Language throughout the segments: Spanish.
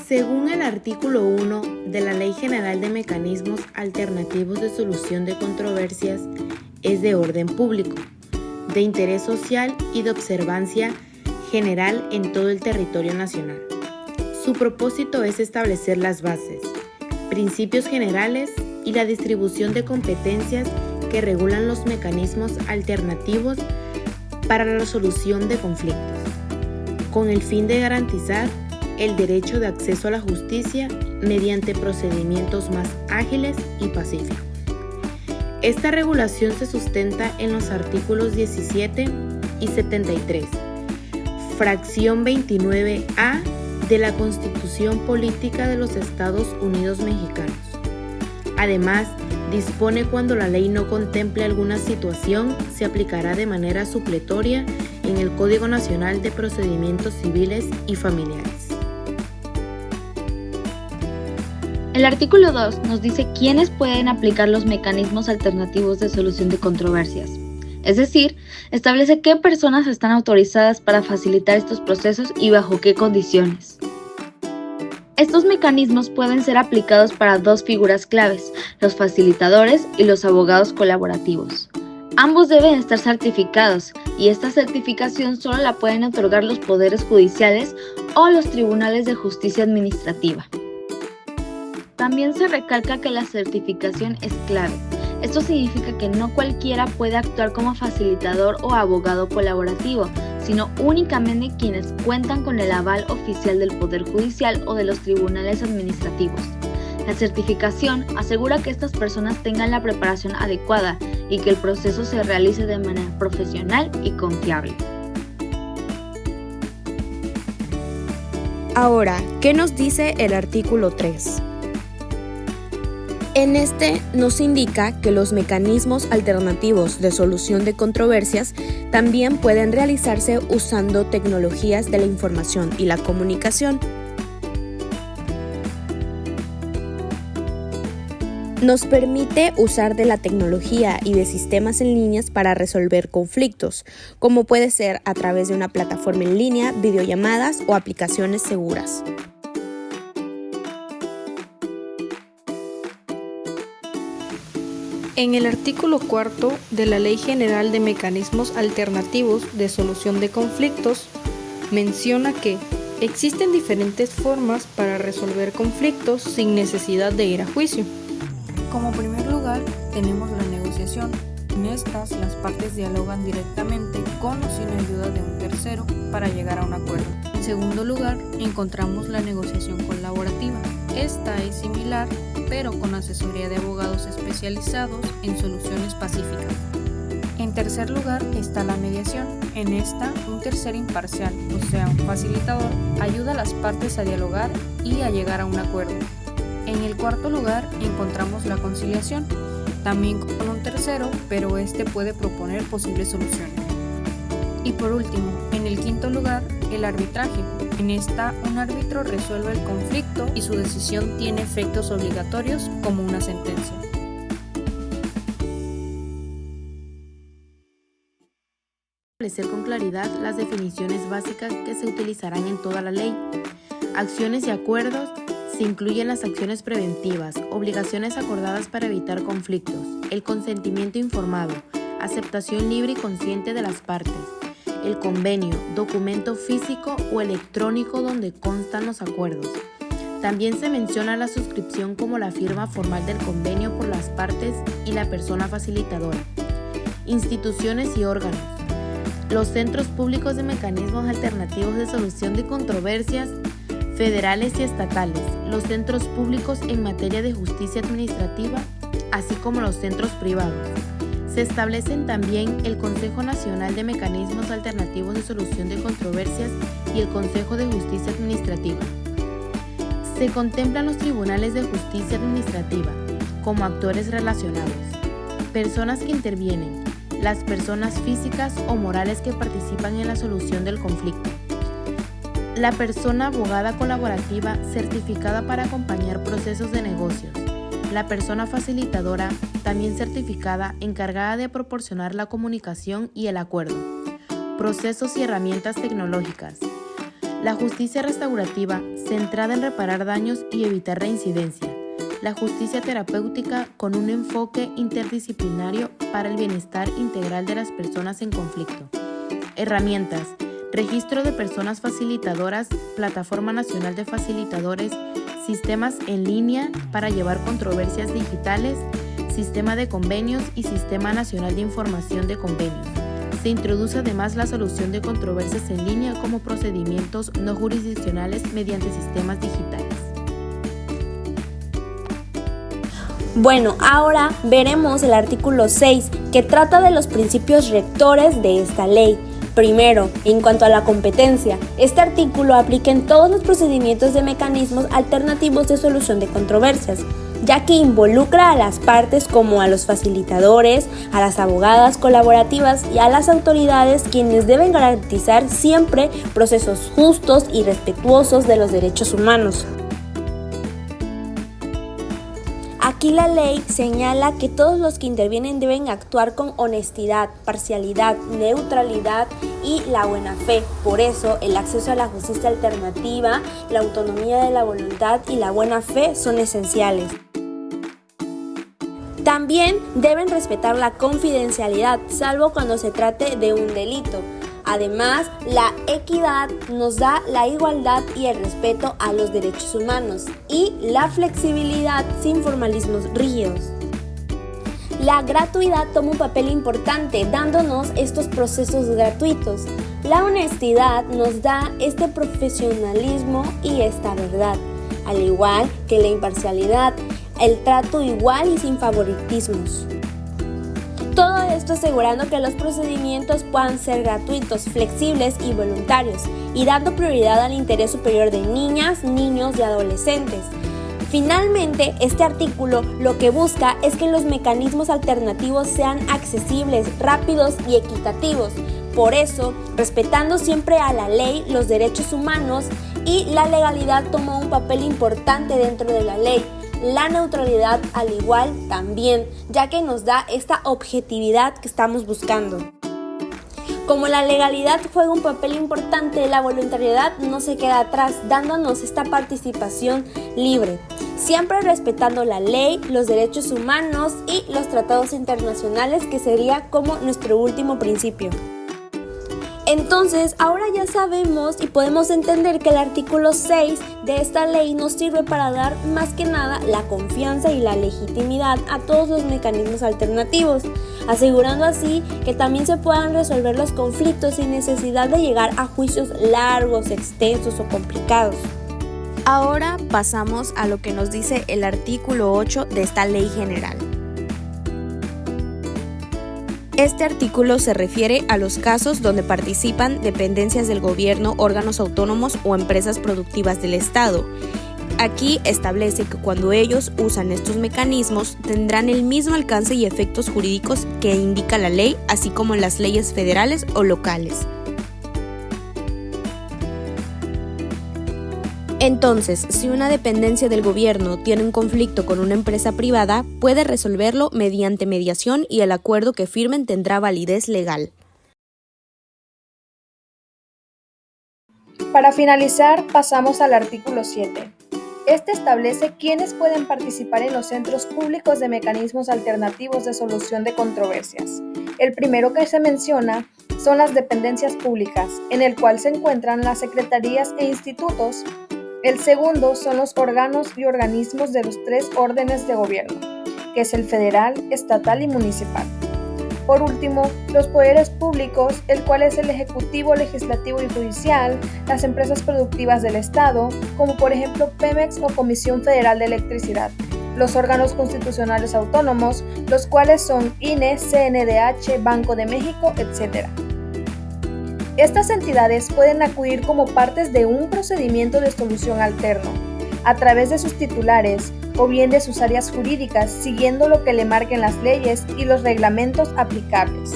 Según el artículo 1 de la Ley General de Mecanismos Alternativos de Solución de Controversias, es de orden público, de interés social y de observancia general en todo el territorio nacional. Su propósito es establecer las bases, principios generales y la distribución de competencias que regulan los mecanismos alternativos para la resolución de conflictos, con el fin de garantizar el derecho de acceso a la justicia mediante procedimientos más ágiles y pacíficos. Esta regulación se sustenta en los artículos 17 y 73, fracción 29A de la Constitución Política de los Estados Unidos Mexicanos. Además, dispone cuando la ley no contemple alguna situación, se aplicará de manera supletoria en el Código Nacional de Procedimientos Civiles y Familiares. El artículo 2 nos dice quiénes pueden aplicar los mecanismos alternativos de solución de controversias. Es decir, establece qué personas están autorizadas para facilitar estos procesos y bajo qué condiciones. Estos mecanismos pueden ser aplicados para dos figuras claves, los facilitadores y los abogados colaborativos. Ambos deben estar certificados y esta certificación solo la pueden otorgar los poderes judiciales o los tribunales de justicia administrativa. También se recalca que la certificación es clave. Esto significa que no cualquiera puede actuar como facilitador o abogado colaborativo, sino únicamente quienes cuentan con el aval oficial del Poder Judicial o de los tribunales administrativos. La certificación asegura que estas personas tengan la preparación adecuada y que el proceso se realice de manera profesional y confiable. Ahora, ¿qué nos dice el artículo 3? En este nos indica que los mecanismos alternativos de solución de controversias también pueden realizarse usando tecnologías de la información y la comunicación. Nos permite usar de la tecnología y de sistemas en línea para resolver conflictos, como puede ser a través de una plataforma en línea, videollamadas o aplicaciones seguras. En el artículo 4 de la Ley General de Mecanismos Alternativos de Solución de Conflictos menciona que existen diferentes formas para resolver conflictos sin necesidad de ir a juicio. Como primer lugar, tenemos la negociación. En estas, las partes dialogan directamente con o sin ayuda de un tercero para llegar a un acuerdo. En segundo lugar, encontramos la negociación colaborativa. Esta es similar, pero con asesoría de abogados especializados en soluciones pacíficas. En tercer lugar está la mediación. En esta, un tercero imparcial, o sea, un facilitador, ayuda a las partes a dialogar y a llegar a un acuerdo. En el cuarto lugar encontramos la conciliación, también con un tercero, pero este puede proponer posibles soluciones. Y por último, en el quinto lugar, el arbitraje. En esta, un árbitro resuelve el conflicto y su decisión tiene efectos obligatorios como una sentencia. Establecer con claridad las definiciones básicas que se utilizarán en toda la ley. Acciones y acuerdos. Se incluyen las acciones preventivas, obligaciones acordadas para evitar conflictos, el consentimiento informado, aceptación libre y consciente de las partes, el convenio, documento físico o electrónico donde constan los acuerdos. También se menciona la suscripción como la firma formal del convenio por las partes y la persona facilitadora. Instituciones y órganos. Los centros públicos de mecanismos alternativos de solución de controversias federales y estatales, los centros públicos en materia de justicia administrativa, así como los centros privados. Se establecen también el Consejo Nacional de Mecanismos Alternativos de Solución de Controversias y el Consejo de Justicia Administrativa. Se contemplan los tribunales de justicia administrativa como actores relacionados, personas que intervienen, las personas físicas o morales que participan en la solución del conflicto. La persona abogada colaborativa certificada para acompañar procesos de negocios. La persona facilitadora, también certificada, encargada de proporcionar la comunicación y el acuerdo. Procesos y herramientas tecnológicas. La justicia restaurativa, centrada en reparar daños y evitar reincidencia. La justicia terapéutica, con un enfoque interdisciplinario para el bienestar integral de las personas en conflicto. Herramientas: registro de personas facilitadoras, Plataforma Nacional de Facilitadores, sistemas en línea para llevar controversias digitales, sistema de convenios y Sistema Nacional de Información de Convenios. Se introduce además la solución de controversias en línea como procedimientos no jurisdiccionales mediante sistemas digitales. Bueno, ahora veremos el artículo 6, que trata de los principios rectores de esta ley. Primero, en cuanto a la competencia, este artículo aplica en todos los procedimientos de mecanismos alternativos de solución de controversias, ya que involucra a las partes como a los facilitadores, a las abogadas colaborativas y a las autoridades, quienes deben garantizar siempre procesos justos y respetuosos de los derechos humanos. Aquí la ley señala que todos los que intervienen deben actuar con honestidad, parcialidad, neutralidad y la buena fe. Por eso, el acceso a la justicia alternativa, la autonomía de la voluntad y la buena fe son esenciales. También deben respetar la confidencialidad, salvo cuando se trate de un delito. Además, la equidad nos da la igualdad y el respeto a los derechos humanos y la flexibilidad sin formalismos rígidos. La gratuidad toma un papel importante, dándonos estos procesos gratuitos. La honestidad nos da este profesionalismo y esta verdad, al igual que la imparcialidad, el trato igual y sin favoritismos. Todo esto asegurando que los procedimientos puedan ser gratuitos, flexibles y voluntarios, y dando prioridad al interés superior de niñas, niños y adolescentes. Finalmente, este artículo lo que busca es que los mecanismos alternativos sean accesibles, rápidos y equitativos. Por eso, respetando siempre a la ley, los derechos humanos y la legalidad toma un papel importante dentro de la ley. La neutralidad al igual también, ya que nos da esta objetividad que estamos buscando. Como la legalidad juega un papel importante, la voluntariedad no se queda atrás, dándonos esta participación libre, siempre respetando la ley, los derechos humanos y los tratados internacionales, que sería como nuestro último principio. Entonces, ahora ya sabemos y podemos entender que el artículo 6 de esta ley nos sirve para dar más que nada la confianza y la legitimidad a todos los mecanismos alternativos, asegurando así que también se puedan resolver los conflictos sin necesidad de llegar a juicios largos, extensos o complicados. Ahora pasamos a lo que nos dice el artículo 8 de esta ley general. Este artículo se refiere a los casos donde participan dependencias del gobierno, órganos autónomos o empresas productivas del Estado. Aquí establece que cuando ellos usan estos mecanismos tendrán el mismo alcance y efectos jurídicos que indica la ley, así como en las leyes federales o locales. Entonces, si una dependencia del gobierno tiene un conflicto con una empresa privada, puede resolverlo mediante mediación y el acuerdo que firmen tendrá validez legal. Para finalizar, pasamos al artículo 7. Este establece quiénes pueden participar en los centros públicos de mecanismos alternativos de solución de controversias. El primero que se menciona son las dependencias públicas, en el cual se encuentran las secretarías e institutos. El segundo son los órganos y organismos de los 3 órdenes de gobierno, que es el federal, estatal y municipal. Por último, los poderes públicos, el cual es el ejecutivo, legislativo y judicial, las empresas productivas del Estado, como por ejemplo Pemex o Comisión Federal de Electricidad, los órganos constitucionales autónomos, los cuales son INE, CNDH, Banco de México, etc. Estas entidades pueden acudir como partes de un procedimiento de solución alterno, a través de sus titulares o bien de sus áreas jurídicas, siguiendo lo que le marquen las leyes y los reglamentos aplicables.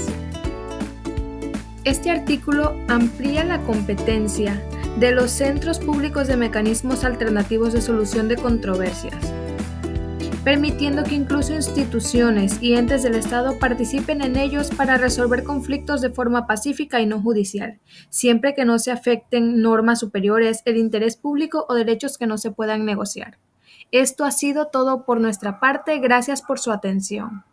Este artículo amplía la competencia de los centros públicos de mecanismos alternativos de solución de controversias. permitiendo que incluso instituciones y entes del Estado participen en ellos para resolver conflictos de forma pacífica y no judicial, siempre que no se afecten normas superiores, el interés público o derechos que no se puedan negociar. Esto ha sido todo por nuestra parte. Gracias por su atención.